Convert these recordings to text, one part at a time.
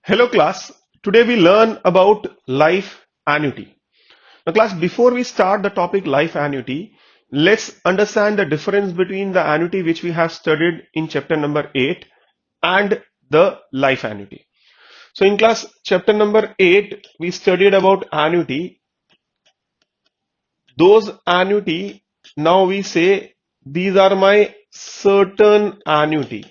Hello class, today we learn about life annuity. Now class, before we start the topic life annuity, let's understand the difference between the annuity which we have studied in chapter number 8 and the life annuity. So in class chapter number 8, we studied about annuity. Those annuity, now we say these are my certain annuity.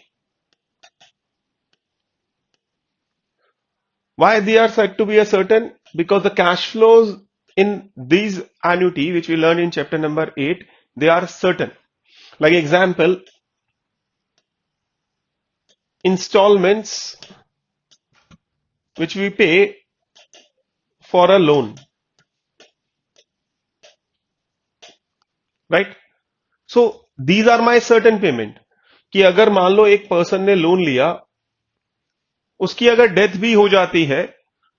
Why they are said to be a certain? Because the cash flows in these annuity, which we learned in chapter number 8, they are certain. Like example, installments which we pay for a loan, right? So these are my certain payment. कि अगर मान लो एक person ने loan लिया, उसकी अगर death भी हो जाती है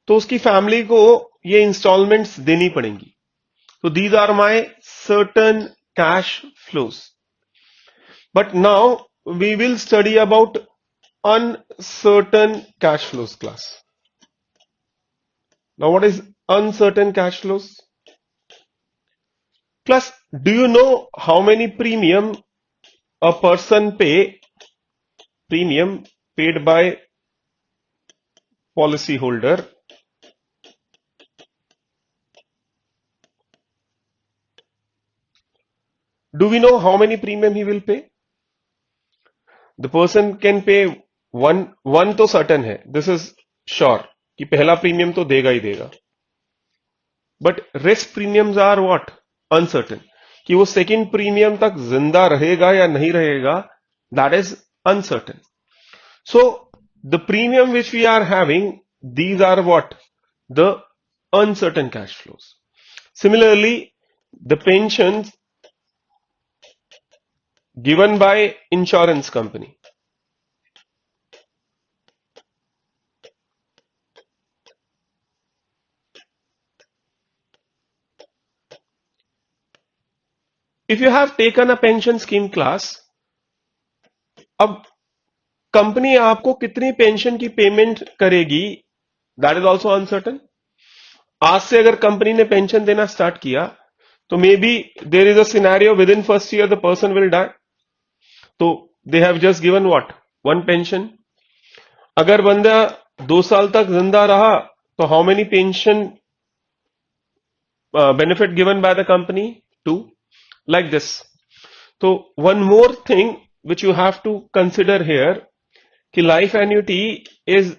तो उसकी फैमिली को ये इंस्टॉलमेंट्स देनी पड़ेंगी. So these are my certain cash flows. But now we will study about uncertain cash flows class. Now what is uncertain cash flows? Class, do you know how many premium a person premium paid by policy holder? Do we know how many premium he will pay? The person can pay one तो certain है. This is sure कि पहला premium तो देगा ही देगा. But rest premiums are what? Uncertain. कि वो second premium तक जिंदा रहेगा या नहीं रहेगा, that is uncertain. So the premium which we are having, these are what? The uncertain cash flows. Similarly, the pensions given by insurance company. If you have taken a pension scheme class, अब company आपको कितनी pension की payment करेगी, that is also uncertain. आज से अगर company ने pension देना स्टार्ट किया तो maybe there is a scenario within first year the person will die, तो they have just given what? One pension. अगर बंदा 2 साल तक जिंदा रहा तो how many pension benefit given by the company? 2. Like this. So one more thing which you have to consider here, कि life annuity is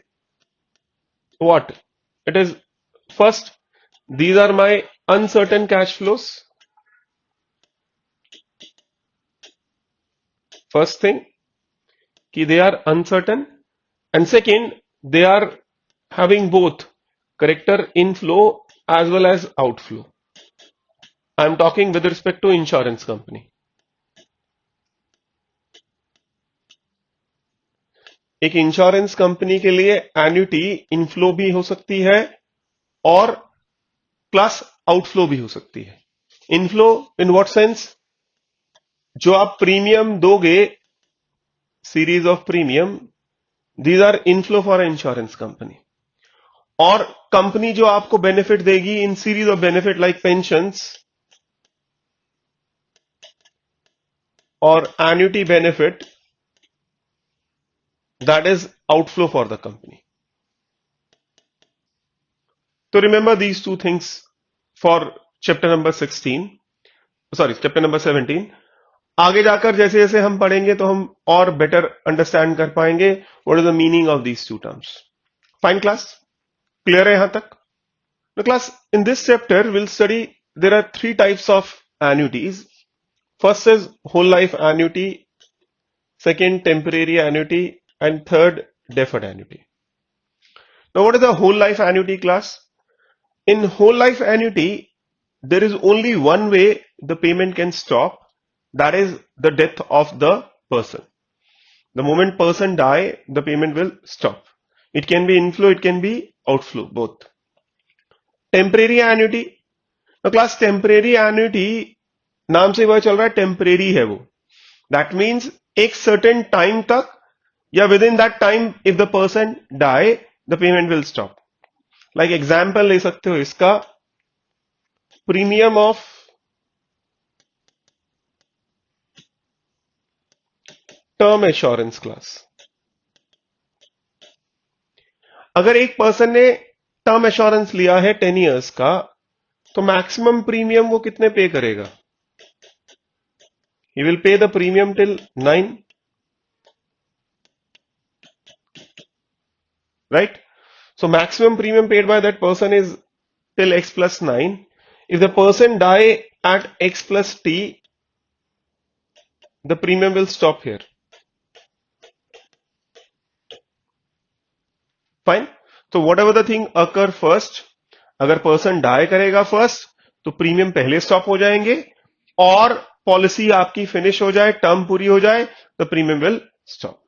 what? It is first, these are my uncertain cash flows. First thing, कि they are uncertain, and second, they are having both character inflow as well as outflow. I am talking with respect to insurance company. एक insurance company के लिए annuity inflow भी हो सकती है और plus outflow भी हो सकती है. Inflow in what sense? जो आप प्रीमियम दोगे, series of premium, these are inflow for insurance company. और कंपनी जो आपको बेनिफिट देगी in series of benefit like pensions और annuity benefit, that is outflow for the company. So remember these two things for chapter number 16, sorry chapter number 17. आगे जाकर जैसे जैसे हम पढ़ेंगे तो हम और बेटर अंडरस्टैंड कर पाएंगे what is the meaning of these two terms. Fine class? Clear है यहां तक? Now class, in this chapter we'll study there are 3 types of annuities. First is whole life annuity, second temporary annuity, and third deferred annuity. Now what is a whole life annuity class? In whole life annuity, there is only one way the payment can stop, that is the death of the person. The moment person die, the payment will stop. It can be inflow, it can be outflow, both. Temporary annuity. Now class, temporary annuity नाम से वह चल रहा है temporary है वो. That means एक certain time तक या within that time if the person die, the payment will stop. Like example ले सकते हो इसका, premium of term assurance class. अगर एक पर्सन ने टर्म एश्योरेंस लिया है 10 इयर्स का, तो मैक्सिमम प्रीमियम वो कितने पे करेगा? He will pay the premium till 9, right? So maximum premium paid by that person is till x plus 9. If the person die at x plus t, the premium will stop here. Fine. So whatever the thing occur first, अगर person die करेगा first, तो premium पहले stop हो जाएंगे, और policy आपकी finish हो जाए, टर्म पूरी हो जाए, the premium will stop.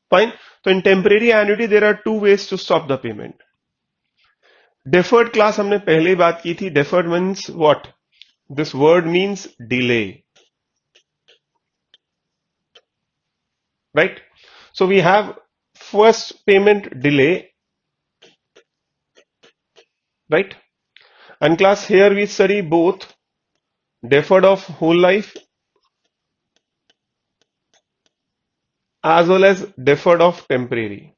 Fine. So in temporary annuity there are two ways to stop the payment. Deferred class हमने पहले ही बात की थी. Deferred means what? This word means delay, right? So we have first payment delay, right? And class, here we study both deferred of whole life as well as deferred of temporary.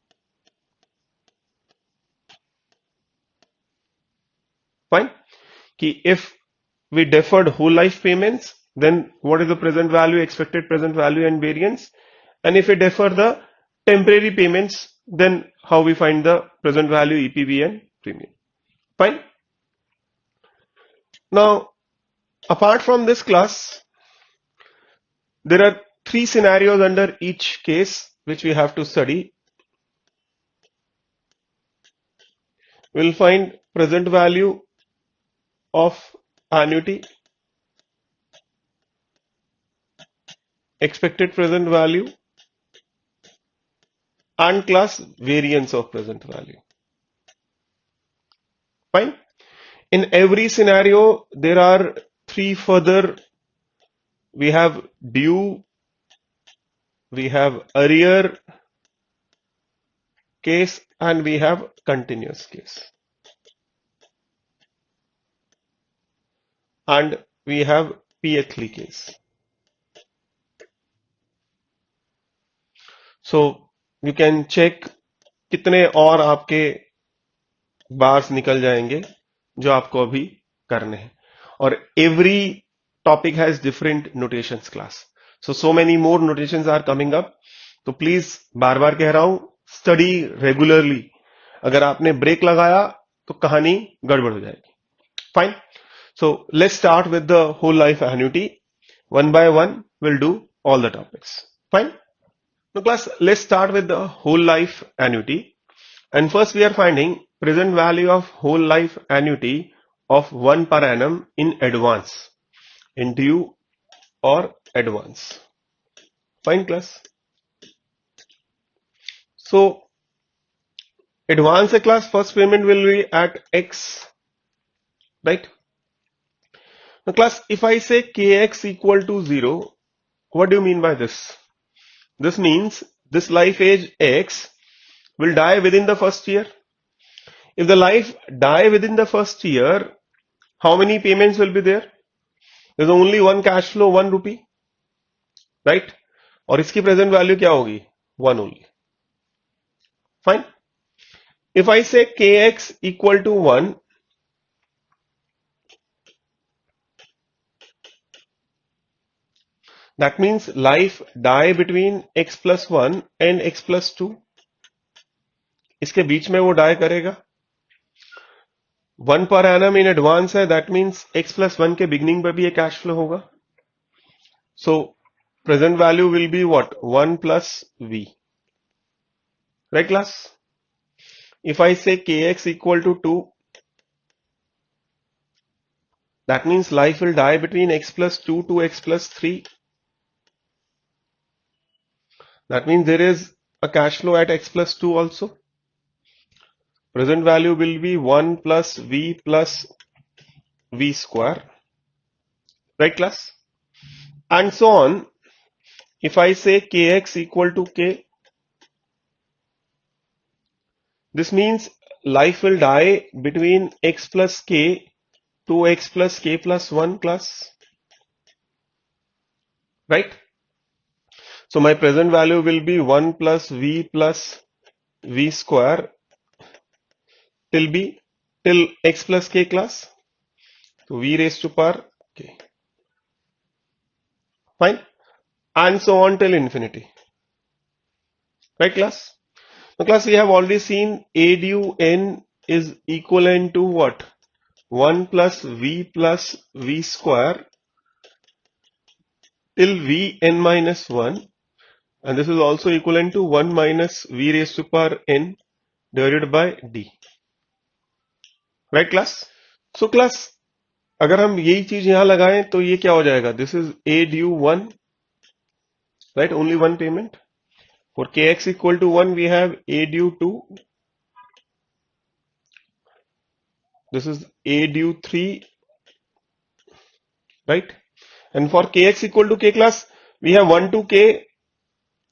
Fine. Ki if we deferred whole life payments, then what is the present value, expected present value and variance? And if we defer the temporary payments, then how we find the present value, EPV and premium. Fine. Now, apart from this class, there are three scenarios under each case which we have to study. We'll find present value of annuity, expected present value, and class variance of present value. Fine. In every scenario, there are three further. We have due, we have arrear case, and we have continuous case. And we have Pietli case. So you can check कितने और आपके bars निकल जाएंगे जो आपको अभी करने हैं. और every topic has different notations class. So many more notations are coming up. तो प्लीज बार बार कह रहा हूं, स्टडी रेगुलरली. अगर आपने ब्रेक लगाया तो कहानी गड़बड़ हो जाएगी. Fine. So let's start with the whole life annuity. One by one, we'll do all the topics. Fine. Now class, let's start with the whole life annuity. And first we are finding present value of whole life annuity of 1 per annum in advance, in due or advance. Fine class. So advance class, first payment will be at X, right? Now class, if I say Kx equal to 0, what do you mean by this? This means this life age X will die within the first year. If the life die within the first year, how many payments will be there? There's only one cash flow, 1 rupee, right? और इसकी present value क्या होगी? 1 only. Fine. If I say Kx equal to 1, that means life die between x plus 1 and x plus 2. इसके बीच में वो die करेगा. 1 per annum in advance है, that means x plus 1 के beginning पे भी ये cash flow होगा. So present value will be what? 1 plus v. Right class? If I say Kx equal to 2, that means life will die between x plus 2 to x plus 3. That means there is a cash flow at x plus 2 also. Present value will be 1 plus v square. Right class? And so on. If I say Kx equal to k, This means life will die between x plus k to x plus k plus 1 class, right? So my present value will be 1 plus v square till x plus k class. So v raised to power k. Fine. And so on till infinity. Right class? Now class, we have already seen a du n is equivalent to what? 1 plus v square till v n minus 1, and this is also equivalent to 1 minus v raised to power n divided by d. Right class? So class, अगर हम यही चीज यहां लगाएं तो ये क्या हो जाएगा? This is a due 1, right? Only one payment. For kx equal to 1, we have a due 2. This is a due 3, right? And for kx equal to k class, we have 1 to k,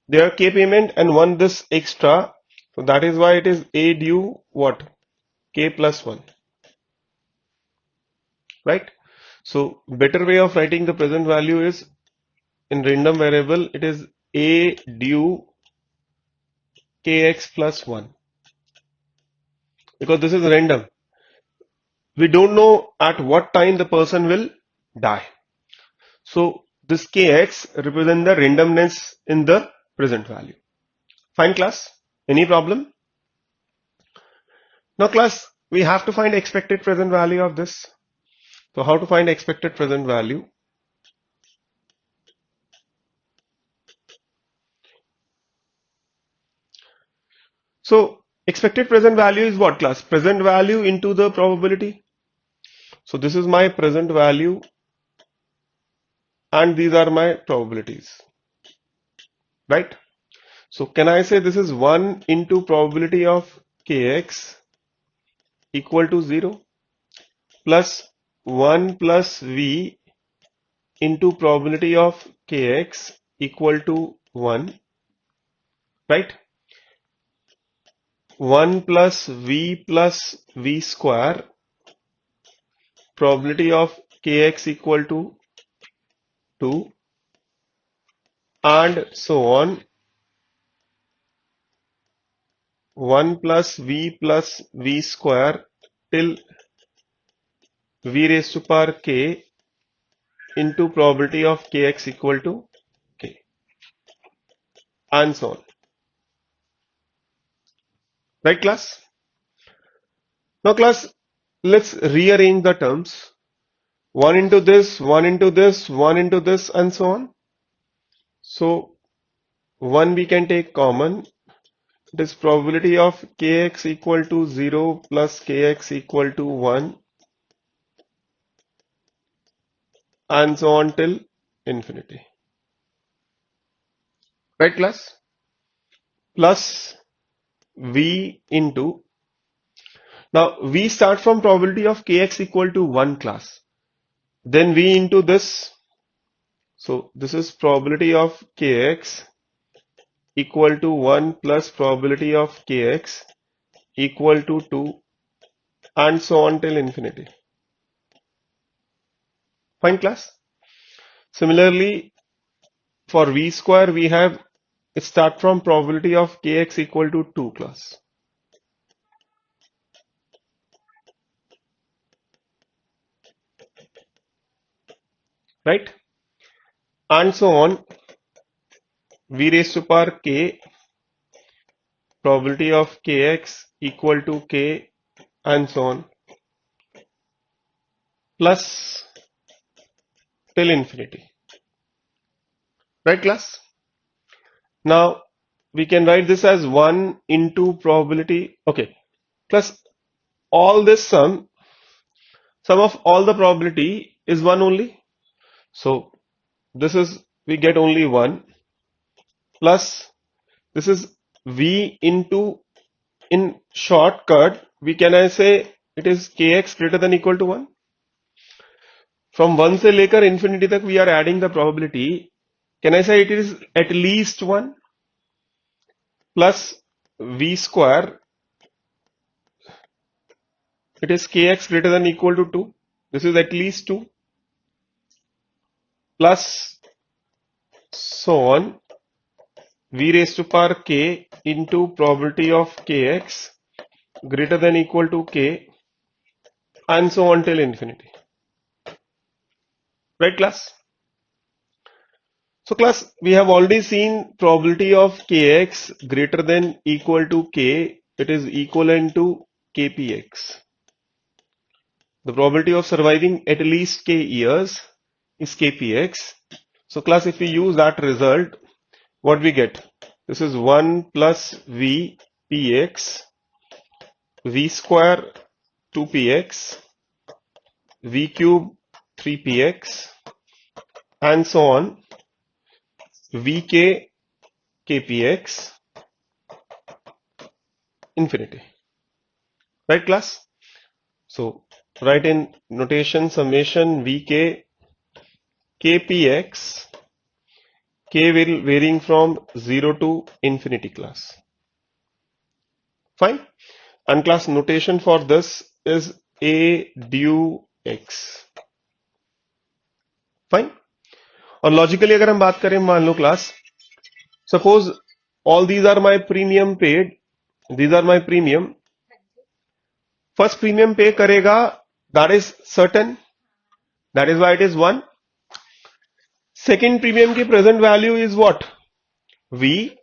their k payment, and 1 this extra. So that is why it is a due what? K plus 1, right? So better way of writing the present value is in random variable, it is a due kx plus 1, because this is random. We don't know at what time the person will die. So this kx represents the randomness in the present value. Fine class? Any problem? Now class, we have to find expected present value of this. So how to find expected present value? So expected present value is what class? Present value into the probability. So this is my present value and these are my probabilities, right? So can I say this is 1 into probability of kx equal to 0 plus 1 plus v into probability of kx equal to 1, right? 1 plus v square probability of kx equal to 2 and so on, 1 plus v square till v raised to power k into probability of kx equal to k and so on. Right class? Now class, let's rearrange the terms. 1 into this, 1 into this, 1 into this and so on. So 1 we can take common. It is probability of kx equal to 0 plus kx equal to 1 and so on till infinity. Right class? Plus v into, now we start from probability of kx equal to 1 class, then v into this. So this is probability of kx equal to 1 plus probability of kx equal to 2 and so on till infinity. Fine class? Similarly, for v square we have it start from probability of kx equal to 2 class. Right? And so on, v raised to power k, probability of kx equal to k and so on, plus till infinity. Right class? Now we can write this as 1 into probability. Okay, plus all this sum of all the probability is 1 only. So this is, we get only 1 plus this is v into, in shortcut we can I say it is kx greater than equal to 1. From 1 से लेकर infinity तक we are adding the probability. Can I say it is at least 1 plus v square it is kx greater than equal to 2. This is at least 2 plus so on v raised to power k into probability of kx greater than equal to k and so on till infinity. Right, class? So class, we have already seen probability of kx greater than equal to k. It is equivalent to kpx. The probability of surviving at least k years is kpx. So class, if we use that result, what we get? This is 1 plus v px, v square 2px, v cube 3px, and so on, vk kpx infinity. Right, class? So write in notation summation vk kpx, k will varying from 0 to infinity, class. Fine. And class, notation for this is a due x. Fine. और logically अगर हम बात करें, मान लो class, suppose all these are my premium paid, these are my premium. First premium pay करेगा, that is certain, that is why it is 1. Second premium की present value is what? V.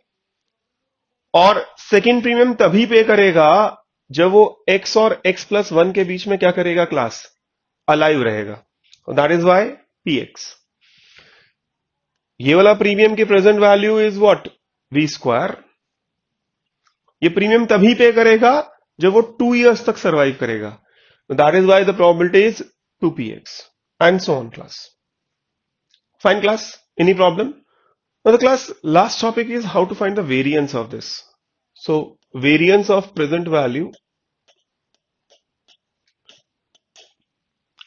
और second premium तभी पे करेगा जब वो x और x plus 1 के बीच में क्या करेगा क्लास? Alive रहेगा. That is why px. ये वाला प्रीमियम की present value is what? v square. ये प्रीमियम तभी पे करेगा जब वो 2 इयर्स तक सर्वाइव करेगा. That is why the probability is 2px and so on, class. Fine, class? Any problem? Now the class, last topic is how to find the variance of this. So variance of present value,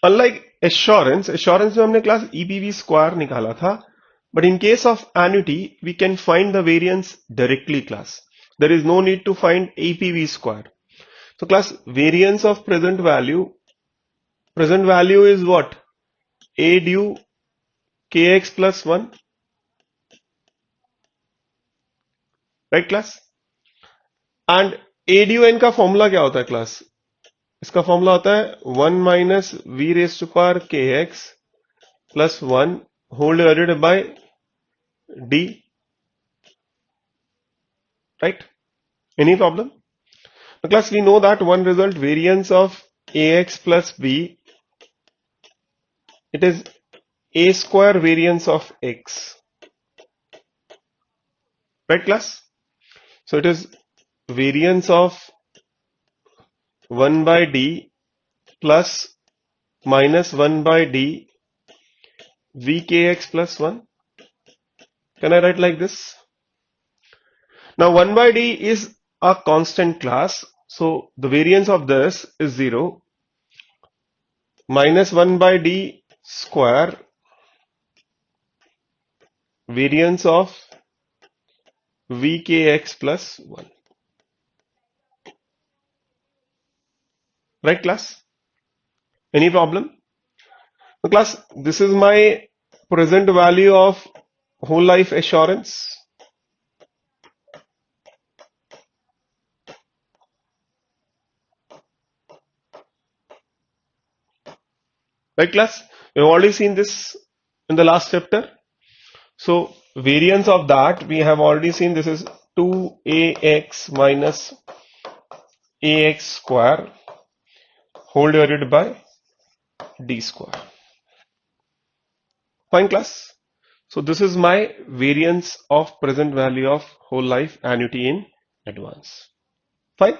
unlike assurance में हमने class EPV square निकाला था, but in case of annuity we can find the variance directly, class. There is no need to find EPV square. So class, variance of present value is what? A due kx plus 1. Right class? And A D N का formula क्या होता है class? इसका formula होता है 1 minus V raise to power K X plus 1 whole divided by D. Right? Any problem? Class, we know that one result variance of A X plus B, it is A square variance of X. Right class? So it is variance of 1 by d plus minus 1 by d vkx plus 1. Can I write like this? Now 1 by d is a constant, class. So the variance of this is 0. Minus 1 by d square variance of vkx plus 1. Right, class? Any problem? So class, this is my present value of whole life assurance. Right, class? We have already seen this in the last chapter. So variance of that we have already seen. This is 2ax minus ax square whole divided by d square. Fine, class? So this is my variance of present value of whole life annuity in advance. Fine?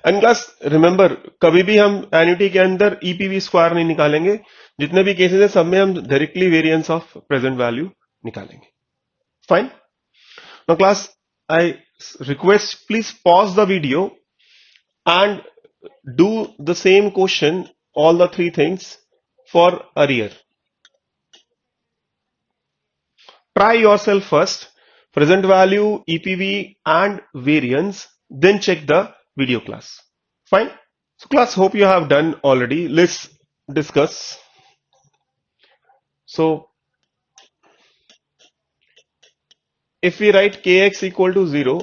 And class, remember, कभी भी हम annuity के अंदर EPV square नहीं निकालेंगे. जितने भी cases है सब में हम directly variance of present value निकालेंगे. Fine? Now class, I request please pause the video and do the same question, all the 3 things for arrear. Try yourself first, present value, EPV and variance, then check the video class. Fine? So class, hope you have done already. Let's discuss. So if we write kx equal to 0,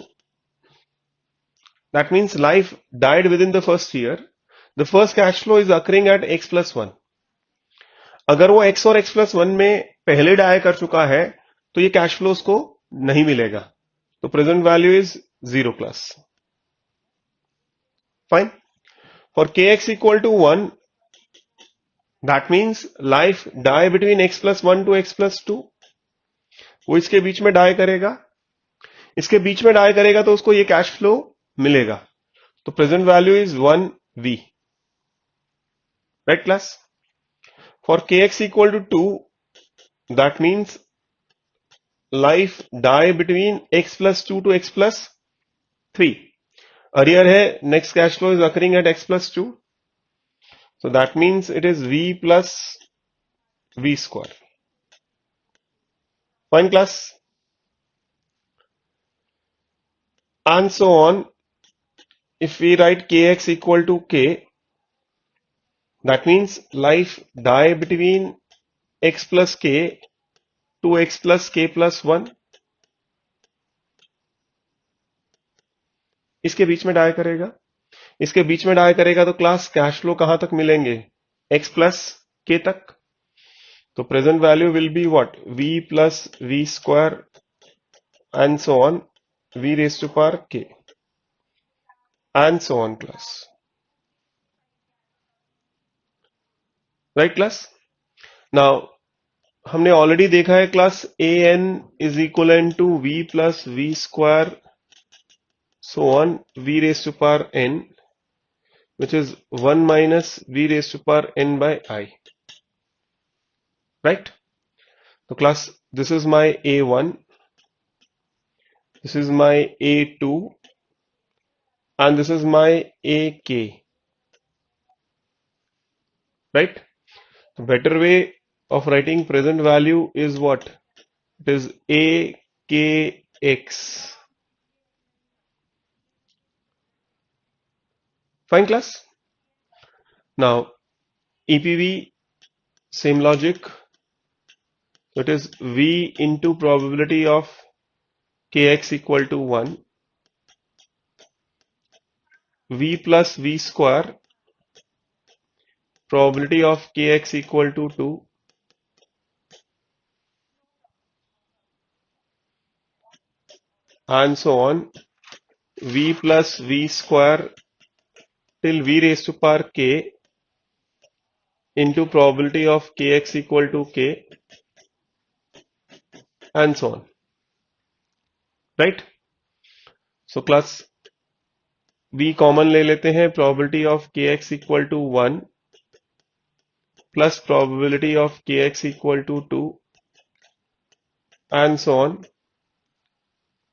that means life died within the first year. The first cash flow is occurring at x plus 1. अगर वो x और x plus 1 में पहले die कर चुका है तो ये कैश फ्लो उसको नहीं मिलेगा. तो present value is 0 plus. Fine. For kx equal to 1, that means life die between x plus 1 to x plus 2. वो इसके बीच में डाई करेगा. इसके बीच में डाई करेगा तो उसको ये कैश फ्लो मिलेगा. तो present value is 1v. Right class? For kx equal to 2, that means life die between x plus 2 to x plus 3. Earlier है next cash flow is occurring at x plus 2. So that means it is v plus v square. Fine class? And so on. If we write kx equal to k, that means life die between x plus k to x plus k plus 1. इसके बीच में die करेगा. इसके बीच में die करेगा तो class cash flow कहां तक मिलेंगे? x प्लस k तक. तो present value will be what? v plus v square and so on v raise to power k and so on class. Right class? Now हमने already देखा है class a n is equal to v plus v square so on v raised to power n, which is 1 minus v raised to power n by I. Right? So class, this is my a1, this is my a2, and this is my ak. Right? The better way of writing present value is what? It is akx. Fine class? Now EPV, same logic. So it is v into probability of kx equal to 1, v plus v square, probability of kx equal to 2, and so on, v plus v square till v raised to power k into probability of kx equal to k and so on. Right? So class, v common ले लेते हैं. probability of kx equal to 1 plus probability of kx equal to 2 and so on.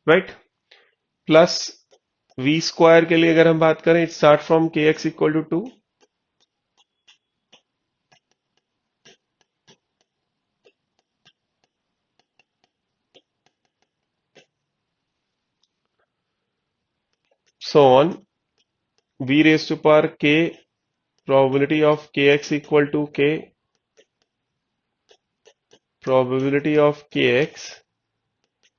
Right? Plus v square के लिए अगर हम बात करें, it start from kx equal to 2. So on, v raised to power k, probability of kx equal to k, probability of kx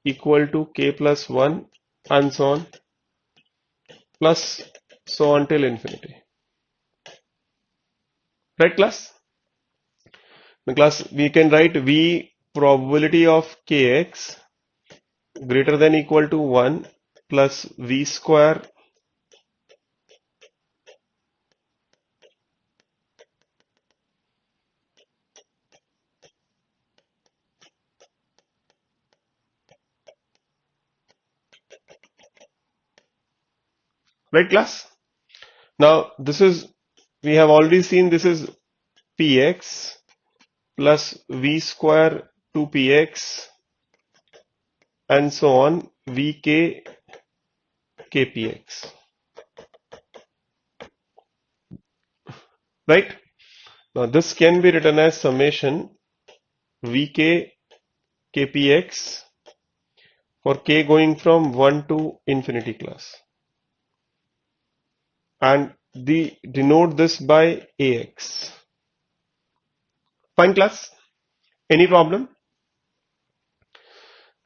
equal to k plus 1 and so on, plus so on till infinity. Right class? The class, we can write v probability of kx greater than equal to 1 plus v square right class. Now this is, we have already seen this is px plus v square 2px and so on vk kpx. Right? Now this can be written as summation vk kpx for k going from 1 to infinity class, and denote this by AX. Fine class? Any problem?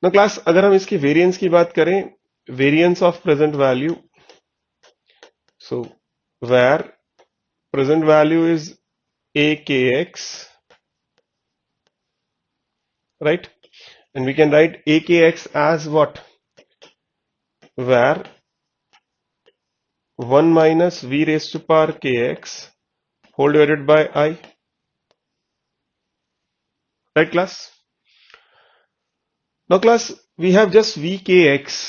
Now class, अगर हम इसकी variance की बात करें, variance of present value, so where present value is AKX, right? And we can write AKX as what? Where 1 minus V raised to power KX whole divided by I. Right class? Now class, we have just VKX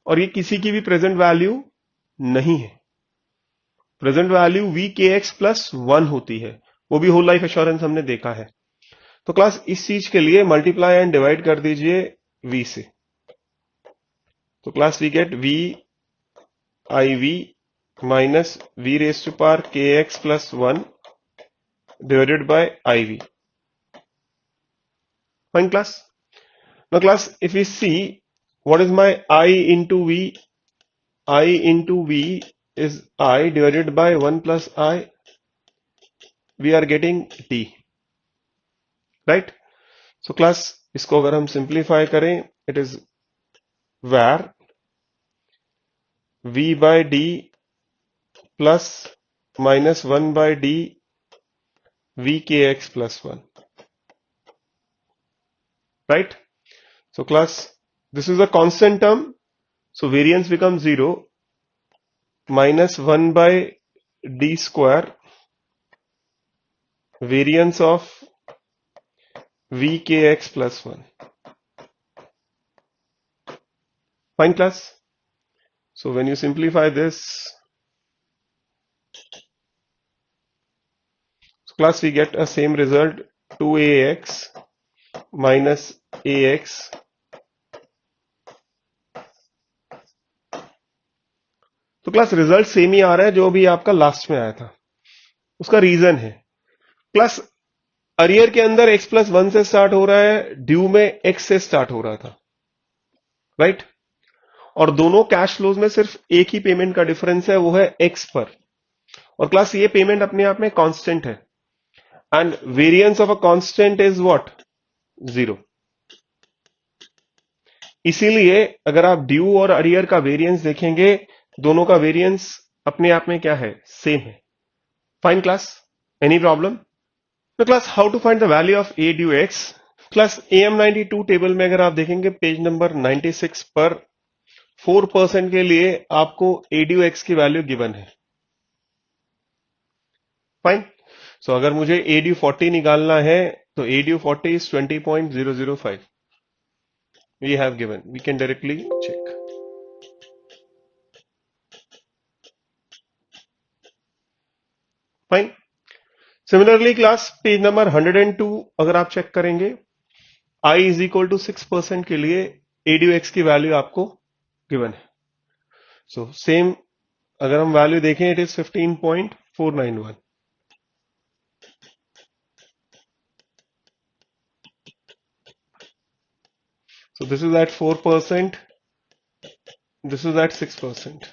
और ये किसी की भी present value नहीं है. Present value VKX plus 1 होती है, वो भी होल लाइफ एश्योरेंस हमने देखा है. तो क्लास इस चीज के लिए मल्टीप्लाई एंड डिवाइड कर दीजिए V से. तो class we get V IV minus V raised to power KX plus 1 divided by IV. Fine class? Now class, if we see what is my I into V, I into V is I divided by 1 plus I, we are getting D, right? So class, इसको अगर हम simplify करें, it is where V by D plus minus 1 by D VKX plus 1, right? So class, this is a constant term, so variance becomes 0, minus 1 by D square, variance of VKX plus 1. Fine class? So when you simplify this, so class, we get a same result, 2AX minus AX तो class result same ही आ रहा है जो भी आपका last में आया था. उसका रीजन है क्लास, अरियर के अंदर x प्लस 1 से स्टार्ट हो रहा है, ड्यू में x से स्टार्ट हो रहा था, राइट? और दोनों कैश फ्लोज में सिर्फ एक ही पेमेंट का डिफरेंस है, वो है x पर. और क्लास ये पेमेंट अपने आप में कांस्टेंट है, and variance of a constant is what? 0. इसीलिए अगर आप ड्यू और अरियर का वेरिएंस देखेंगे, दोनों का वेरिएंस अपने आप में क्या है? सेम है. Fine class? Any problem? तो class, how to find the value of A due X? Class AM92 table में अगर आप देखेंगे पेज नंबर 96 पर 4% के लिए आपको ए ड्यू एक्स की वैल्यू गिवन है. फाइन. सो अगर मुझे ए ड्यू 40 निकालना है तो A due 40 is 20.005. We have given, we can directly check. Fine. Similarly class, page number 102 अगर आप चेक करेंगे, I इज इक्वल टू 6% के लिए ए ड्यू एक्स की वैल्यू आपको गिवन है. सो सेम अगर हम वैल्यू देखें, it is 15.491. So this is at 4%, this is at 6%.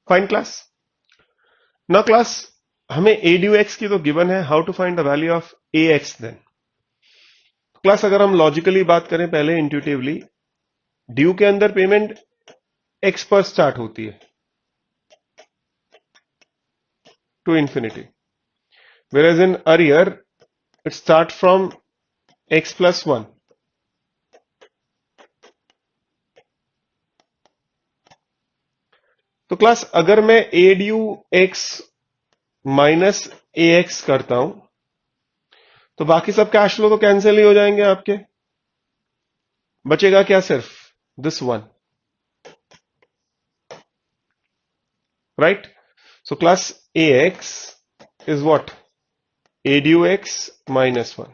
Fine class? Now class, हमें ए ड्यू एक्स की तो गिवन है, how to find the value of A x then? Class, अगर हम लॉजिकली बात करें पहले इंट्यूटिवली, ड्यू के अंदर पेमेंट एक्स पर स्टार्ट होती है to infinity, whereas in arrear it start from x plus 1. तो क्लास, अगर मैं A due X minus A X करता हूं तो बाकी सब कैश फ्लो तो कैंसिल ही हो जाएंगे आपके. बचेगा क्या? सिर्फ this one, right? So class, A X is what? A due X minus 1.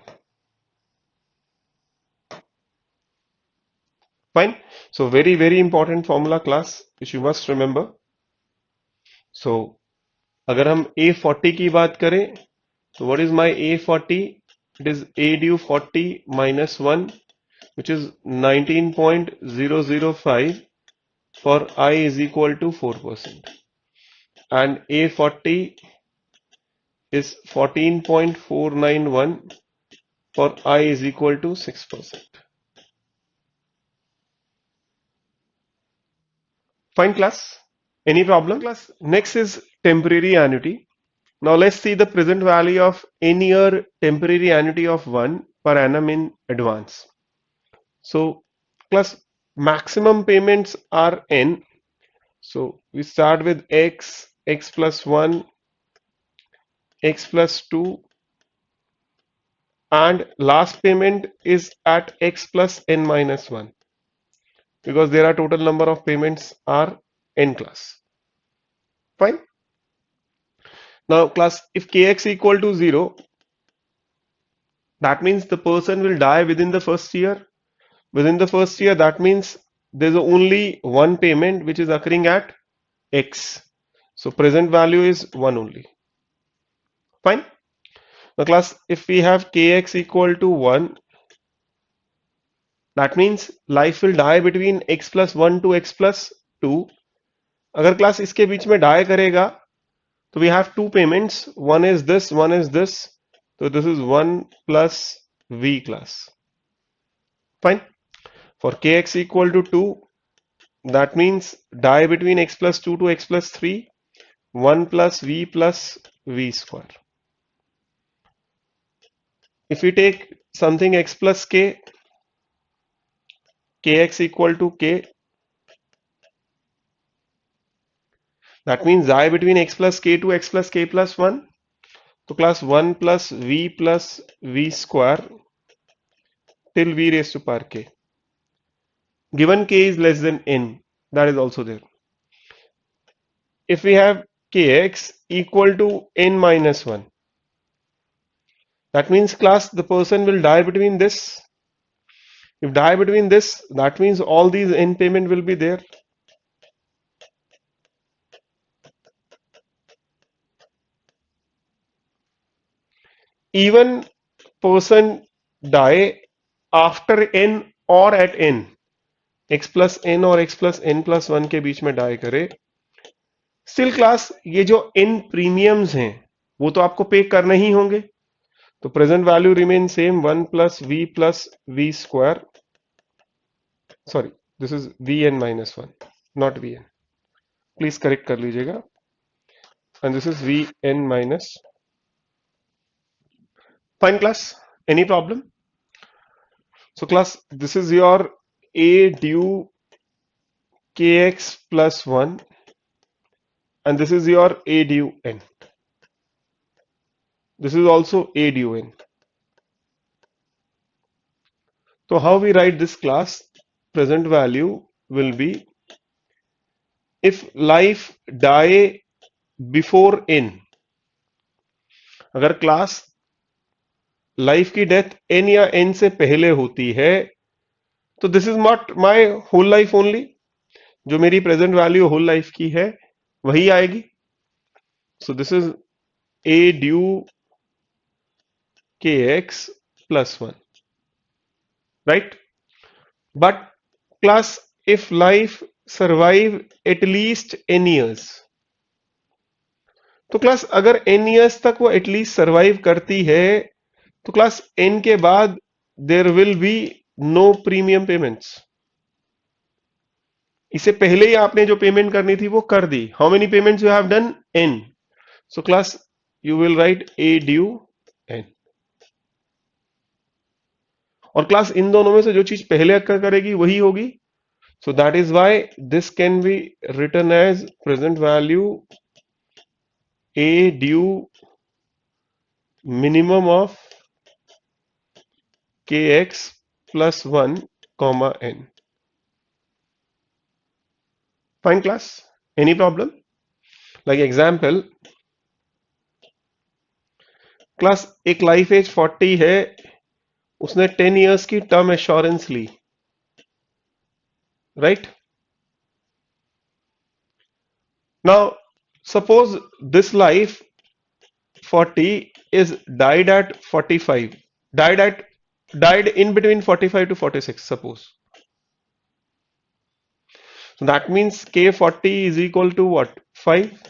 Fine. So very very important formula class, which you must remember. So अगर हम A40 की बात करें तो what is my A40? It is A due 40 minus 1, which is 19.005 for I is equal to 4% and A40 is 14.491 for I is equal to 6%. Fine class. Any problem? Class. Next is temporary annuity. Now let's see the present value of in-year temporary annuity of 1 per annum in advance. So class, maximum payments are n. So we start with x, x plus 1, x plus 2, and last payment is at x plus n minus 1 because there are total number of payments are n class. Fine. Now class, if kx equal to 0, that means the person will die within the first year. Within the first year, that means there's only one payment which is occurring at x. So present value is 1 only. Fine. Now class, if we have kx equal to 1, that means life will die between x plus 1 to x plus 2. अगर class इसके बीच में die करेगा तो we have two payments, one is this, one is this, so this is 1 plus v class. Fine. For kx equal to 2, that means die between x plus 2 to x plus 3, 1 plus v square. If we take something x plus k, kx equal to k, that means die between x plus k to x plus k plus 1. So class 1 plus v square till v raised to power k. Given k is less than n, that is also there. If we have kx equal to n minus 1, that means class the person will die between this. If die between this, that means all these n payment will be there. Even person die after n or at n, x plus n और x plus n plus 1 के बीच में die करे, still class ये जो n premiums हैं वो तो आपको पे करने ही होंगे. तो present value remains same, 1 plus v square. Sorry, this is vn minus 1, not vn. Please correct कर लीजिएगा. And this is vn minus. Fine class. Any problem? So class, this is your a due kx plus 1 and this is your a due n. This is also a due n. So how we write this class? Present value will be if life die before n. अगर class life की death n या n से पहले होती है तो this is not my whole life only. जो मेरी प्रेजेंट वैल्यू होल लाइफ की है वही आएगी. सो this is a due kx plus 1, right? But class, if life survive at least n years, तो क्लास अगर n years तक वो एटलीस्ट सर्वाइव करती है तो क्लास n के बाद there will be no premium payments. इससे पहले ही आपने जो पेमेंट करनी थी वो कर दी. How many payments you have done? n. So class you will write a due n. और क्लास इन दोनों में से जो चीज पहले अक्कर करेगी वही होगी. So that is why this can be written as present value a due minimum of kx plus 1 comma n. Fine class. Any problem? Like example, class एक लाइफ एज 40 है, उसने 10 years की term assurance Lee, right? Now suppose this life 40 is died at 45, died in between 45 to 46, suppose. So that means K40 is equal to what? 5.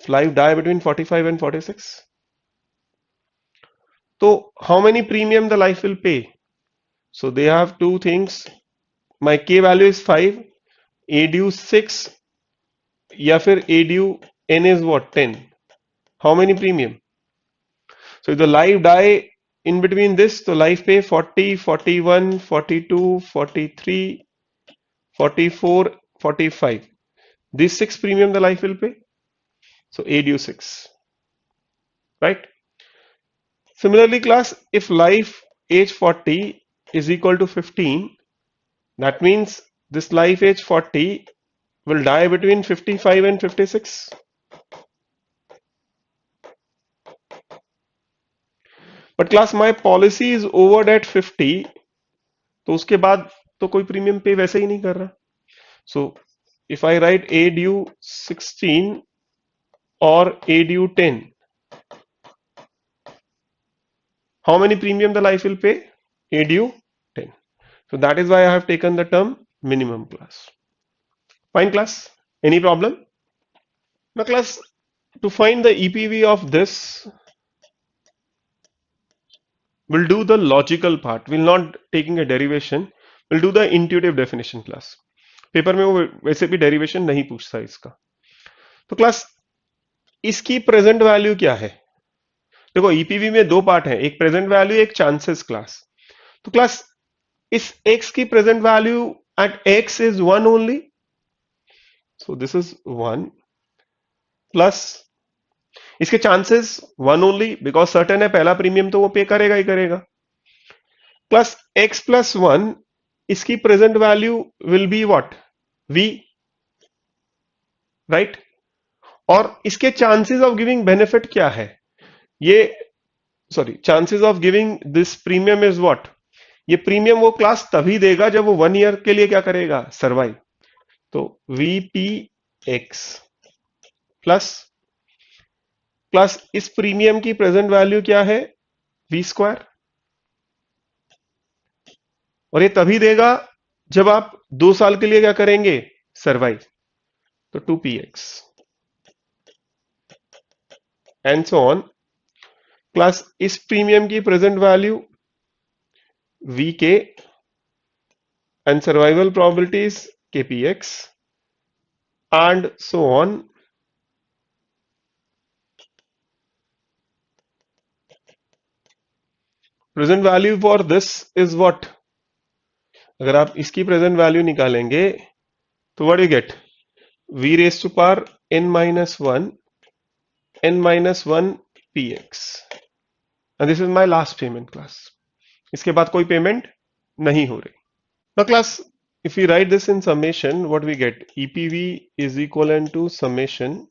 Life die between 45 and 46. So how many premium the life will pay? So they have two things. My K value is 5, A due 6, या फिर A due N is what? 10. How many premium? So if the life die in between this, so life pay 40, 41, 42, 43, 44, 45. This 6 premium the life will pay. So A due 6. Right? Similarly, class, if life age 40 is equal to 15, that means this life age 40 will die between 55 and 56. But class, my policy is over at 50, तो उसके बाद तो कोई premium पे वैसे ही नहीं कर रहा. So if I write A due 16 or A due 10, how many premium the life will pay? A due 10. So that is why I have taken the term minimum class. Fine class. Any problem? Now class, to find the EPV of this, we'll do the logical part. We'll not taking a derivation. We'll do the intuitive definition class. Paper में वो वैसे भी derivation नहीं पूछता इसका. तो class इसकी present value क्या है? देखो ईपीवी में दो पार्ट है, एक प्रेजेंट वैल्यू, एक चांसेस क्लास. तो क्लास इस x की present value at x is 1 only. So this is 1 plus इसके चांसेस 1 ओनली बिकॉज सर्टेन है पहला प्रीमियम तो वो पे करेगा ही करेगा. प्लस x प्लस 1 इसकी present value will be what? v. Right. और इसके चांसेस ऑफ गिविंग बेनिफिट क्या है? ये sorry, chances of giving this premium is what? ये प्रीमियम वो क्लास तभी देगा जब वो 1 ईयर के लिए क्या करेगा? सर्वाइव. तो VPX प्लस प्लस इस प्रीमियम की प्रेजेंट वैल्यू क्या है? V square. और ये तभी देगा जब आप 2 साल के लिए क्या करेंगे? सर्वाइव. तो 2PX and so on. Plus इस प्रीमियम की present value VK and survival probabilities KPX and so on. Present value for this is what? अगर आप इसकी प्रेजेंट वैल्यू निकालेंगे तो what you get? V raised to power n minus 1 px. And this is my last payment class. इसके बाद कोई payment नहीं हो रही. Now class, if we write this in summation, what we get? EPV is equivalent to summation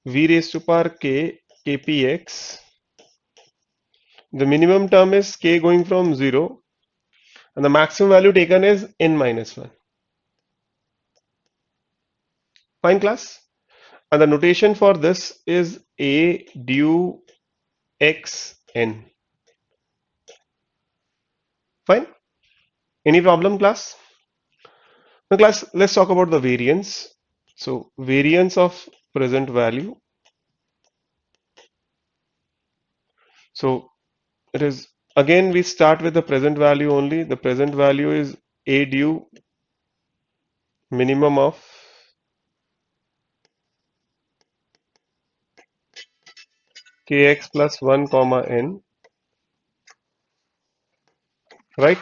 V raised to power k kpx. The minimum term is k going from 0 and the maximum value taken is n minus 1. Fine class. And the notation for this is A due xn. Fine. Any problem class? Now class, let's talk about the variance. So variance of present value. So it is, again we start with the present value only. The present value is A due minimum of kx plus 1 comma n, right?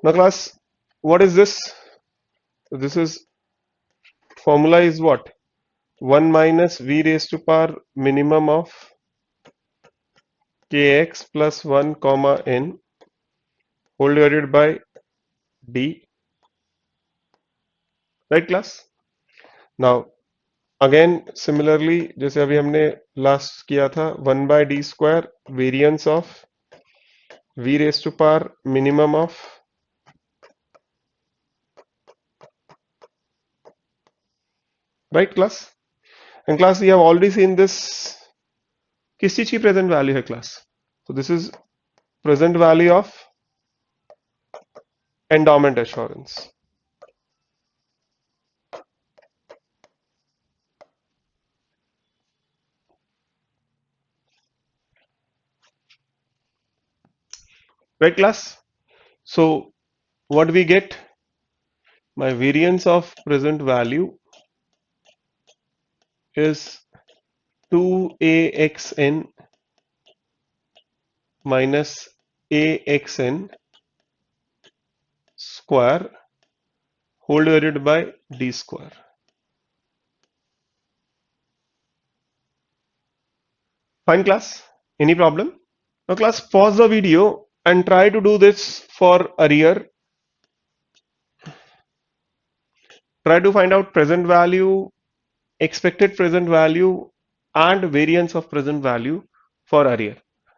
Now class, what is this? This is formula is what? 1 minus v raised to power minimum of kx plus 1 comma n whole divided by d, right class? Now again similarly जैसे अभी हमने last किया था 1 by d square variance of v raised to power minimum of right class. And class we have already seen this. किस चीज की present value है class? So this is present value of endowment assurance. right class? So what we get? My variance of present value is 2axn minus axn square whole divided by d square. Fine class? Any problem? Now class, pause the video and try to do this for a year. Try to find out present value, expected present value and variance of present value for arrear.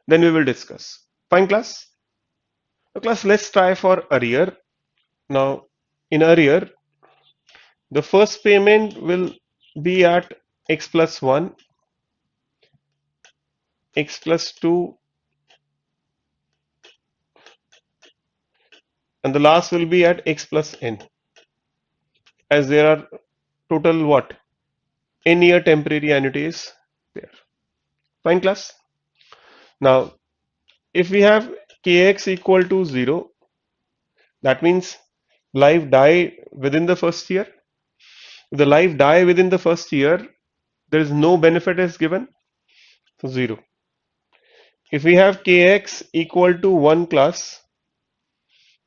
Then we will discuss. Fine class? Now class, let's try for arrear. Now in arrear, the first payment will be at x plus 1, x plus 2 and the last will be at x plus n, as there are total what? N year temporary annuities there. Fine class? Now if we have kx equal to 0, that means life die within the first year. If the life die within the first year, there is no benefit is given, so 0. If we have kx equal to 1 class,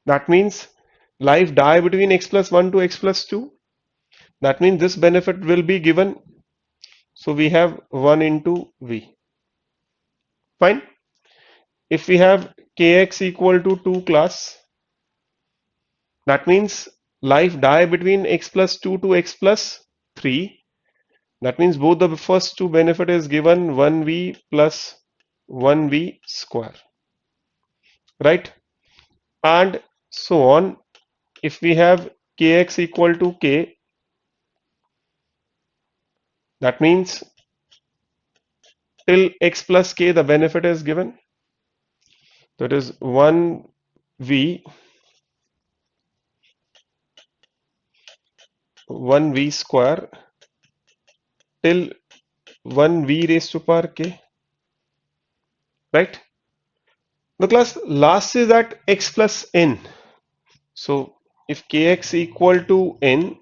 that means life die between x plus 1 to x plus 2. That means this benefit will be given. So we have 1 into v. Fine. If we have kx equal to 2 class, that means life die between x plus 2 to x plus 3. That means both the first two benefit is given 1v plus 1v square, right? And so on. If we have kx equal to k, that means till x plus k the benefit is given, that is 1v 1v square till 1v raised to power k, right? The class last is at x plus n. So if kx equal to n,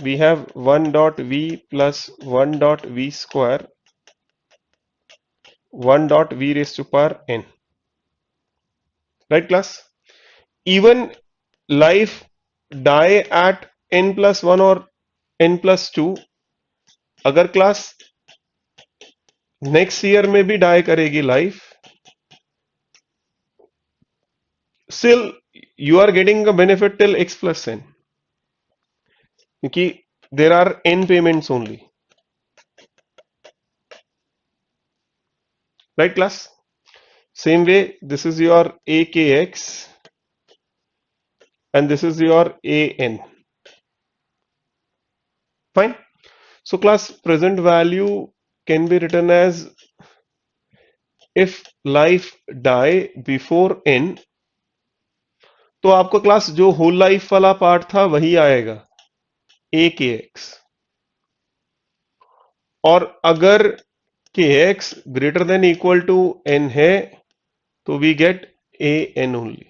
we have 1 dot v plus 1 dot v square 1 dot v raised to power n, right class? Even life die at n plus 1 or n plus 2, अगर class next year में भी die करेगी life, still you are getting a benefit till x plus n, क्योंकि there are n payments only, right class? Same way, this is your akx and this is your an. Fine. So class, present value can be written as if life die before n, तो आपको class जो whole life वाला part था वही आएगा akx, और अगर kx greater than equal to n है तो we get an only.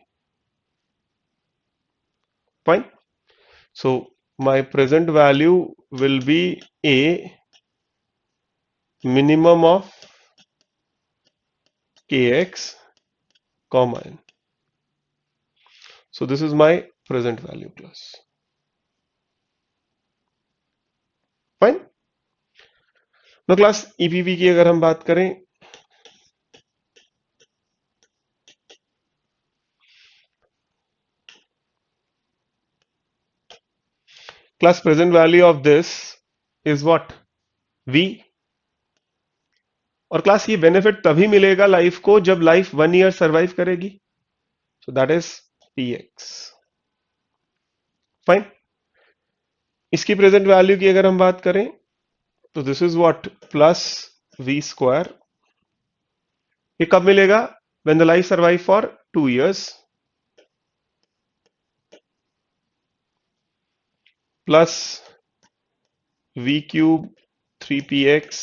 Fine. So my present value will be a minimum of kx comma n. So this is my present value class. Fine. Now class EPP की अगर हम बात करें, class present value of this is what? V. और class ये benefit तभी मिलेगा life को जब लाइफ 1 ईयर सर्वाइव करेगी, सो दैट इज px. फाइन. इसकी प्रेजेंट वैल्यू की अगर हम बात करें तो this is what plus v square. ये कब मिलेगा? When the life survive for 2 years, plus v cube 3px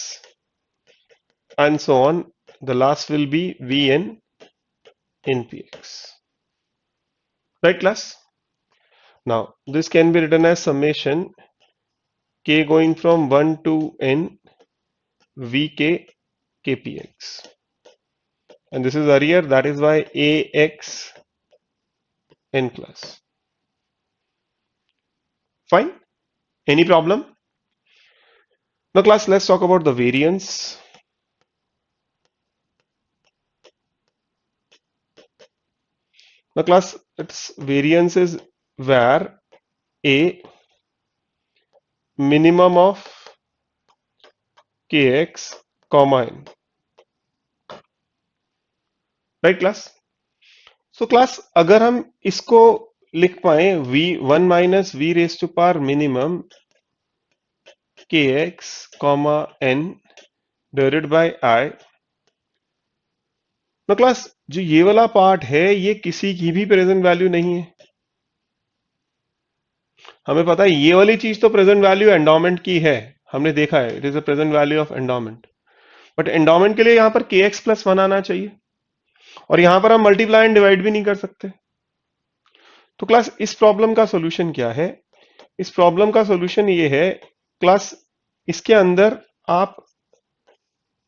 and so on. The last will be vn npx. Right, class? Now this can be written as summation k going from 1 to n vk kpx, and this is earlier, that is why ax n plus. Fine. Any problem? Now class, let's talk about the variance. Now class, its variance is where a minimum of kx comma n. Right class? So class, अगर हम इसको लिख पाए v1 minus v raise to power minimum kx comma n divided by i. No class, जो ये वाला part है ये किसी की भी प्रेजेंट वैल्यू नहीं है. हमें पता है ये वाली चीज तो प्रेजेंट वैल्यू एंडोमेंट की है, हमने देखा है, it is a present value of endowment. But endowment के लिए यहां पर kx प्लस 1 आना चाहिए, और यहां पर हम मल्टीप्लाई एंड डिवाइड भी नहीं कर सकते. तो क्लास, इस प्रॉब्लम का सॉल्यूशन क्या है? इस प्रॉब्लम का सॉल्यूशन ये है क्लास, इसके अंदर आप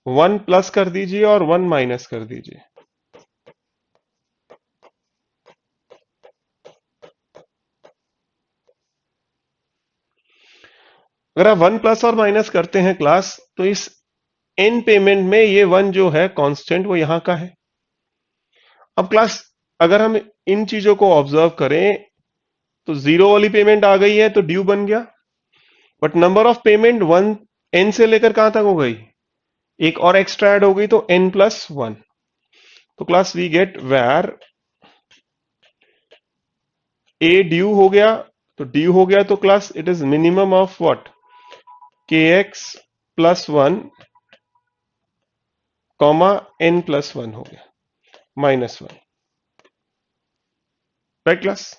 1 प्लस कर दीजिए और 1 माइनस कर दीजिए. अगर आप 1 प्लस और माइनस करते हैं क्लास, तो इस n पेमेंट में ये 1 जो है कांस्टेंट, वो यहां का है. अब क्लास, अगर हम इन चीजों को ऑब्जर्व करें तो जीरो वाली पेमेंट आ गई है तो ड्यू बन गया, but number of payment 1 n से लेकर कहां तक हो गई? एक और एक्स्ट्रा ऐड हो गई तो n प्लस 1. तो class we get where a due हो गया, तो ड्यू हो गया तो class it is minimum of what? kx plus 1 comma n plus 1 हो गया minus 1. Right class?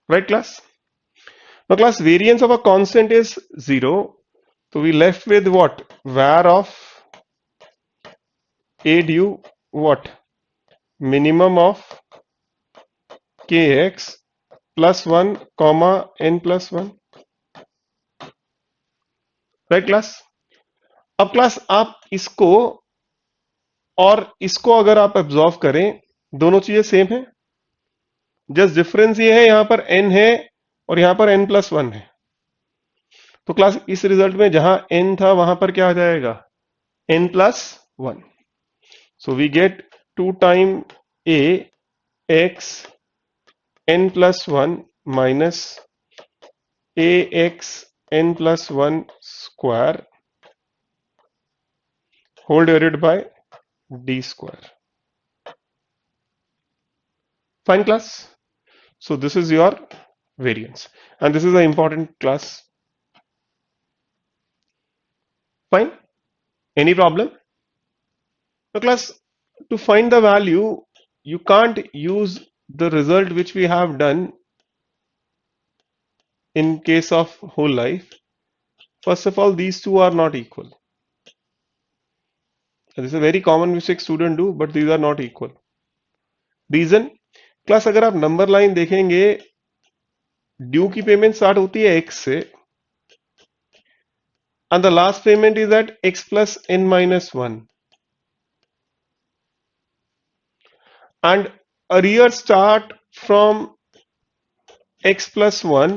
Right class? Now class, variance of a constant is 0. So we left with what? Var of a due what? Minimum of kx plus 1 comma n plus 1. Right class? अब class आप इसको और इसको अगर आप observe करें, दोनों चीजें सेम है, जस्ट डिफरेंस ये है यहां पर n है और यहां पर n प्लस 1 है. तो क्लास, इस रिजल्ट में जहां n था वहां पर क्या आ जाएगा? n plus 1. So we get 2 times a x n plus 1 minus a x n plus 1 square whole divided by d square. Fine class? So this is your variance, and this is an important class. Fine? Any problem? So class, to find the value, you can't use the result which we have done in case of whole life. First of all, these two are not equal. This is a very common mistake students do, but these are not equal. Reason? Class, अगर आप number line देखेंगे, due की payment start होती है x से, and the last payment is at x plus n minus 1, and arrears start from x plus 1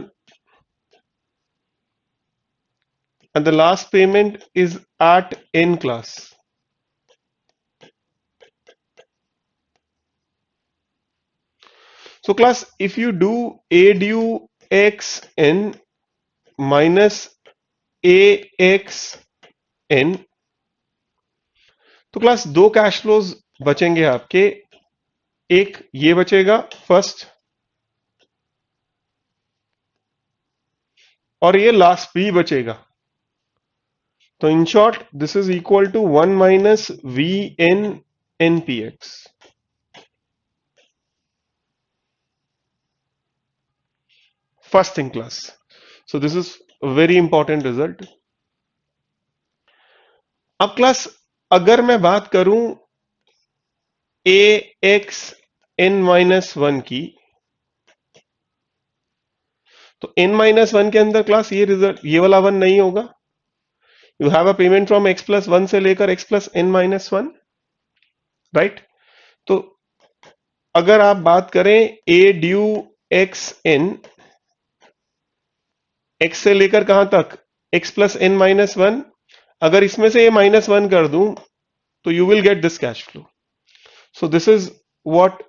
and the last payment is at n class. So class, if you do a due x n minus a x n, तो class दो cash flows बचेंगे आपके. एक ये बचेगा first, और ये last भी बचेगा. तो in short this is equal to 1 minus v n n p x. first thing class. So this is a very important result. अब क्लास अगर मैं बात करूं ax n माइनस वन की, तो n माइनस वन के अंदर क्लास ये रिजल्ट, ये वाला वन नहीं होगा. You have a payment from x plus one से लेकर x plus n minus one, right. तो अगर आप बात करें a due x n, x से लेकर कहां तक, x plus n minus one, अगर इसमें से ये माइनस वन कर दूं तो you will get this cash flow. So this is what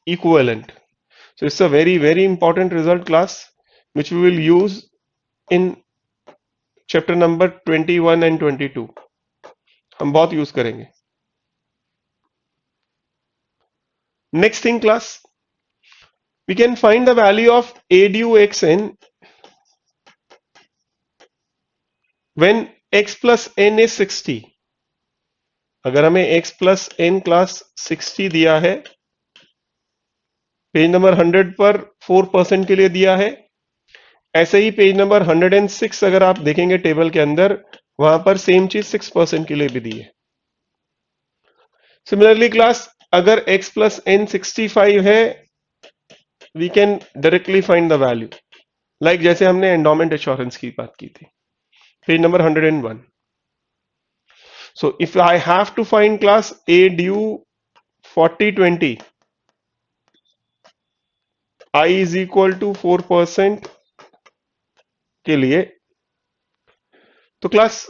equivalent. So it's a very, very important result class which we will use in chapter number 21 and 22. हम बहुत use करेंगे. Next thing class, we can find the value of a due xn when x plus n is 60. अगर हमें x plus n class 60 दिया है, page number 100 पर 4% के लिए दिया है, ऐसे ही पेज नंबर 106 अगर आप देखेंगे टेबल के अंदर, वहां पर सेम चीज 6% के लिए भी दी है. सिमिलरली क्लास अगर x प्लस n 65 है, we can directly find the value, like जैसे हमने एंडोमेंट एश्योरेंस की बात की थी, page number 101. So if I have to find class a due 40/20, I is equal to 4% के लिए, तो class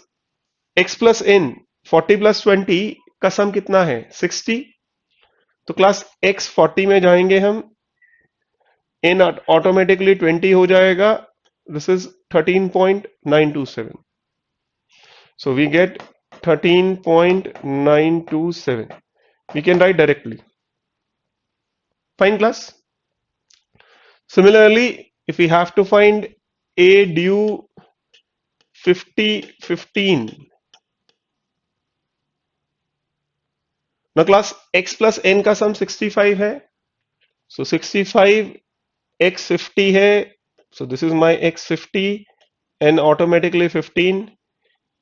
x plus n 40 plus 20 का सम कितना है, 60. तो क्लास x 40 में जाएंगे हम, n ऑटोमेटिकली 20 हो जाएगा, this is 13.927. So we get 13.927. We can write directly. Fine class. Similarly, if we have to find a due 50/15, now class x plus n का सम 65 है, so 65 x 50 है, so this is my x 50 and automatically 15,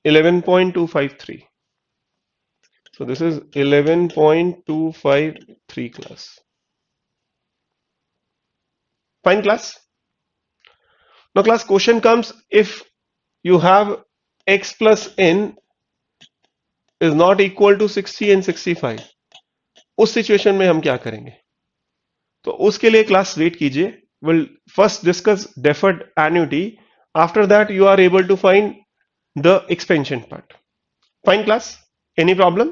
11.253. So this is 11.253 class. Fine class. Now class question comes, if you have x plus n is not equal to 60 and 65, उस situation में हम क्या करेंगे? तो उसके लिए class wait कीजिए. We'll first discuss deferred annuity. After that you are able to find the expansion part. Fine class. Any problem?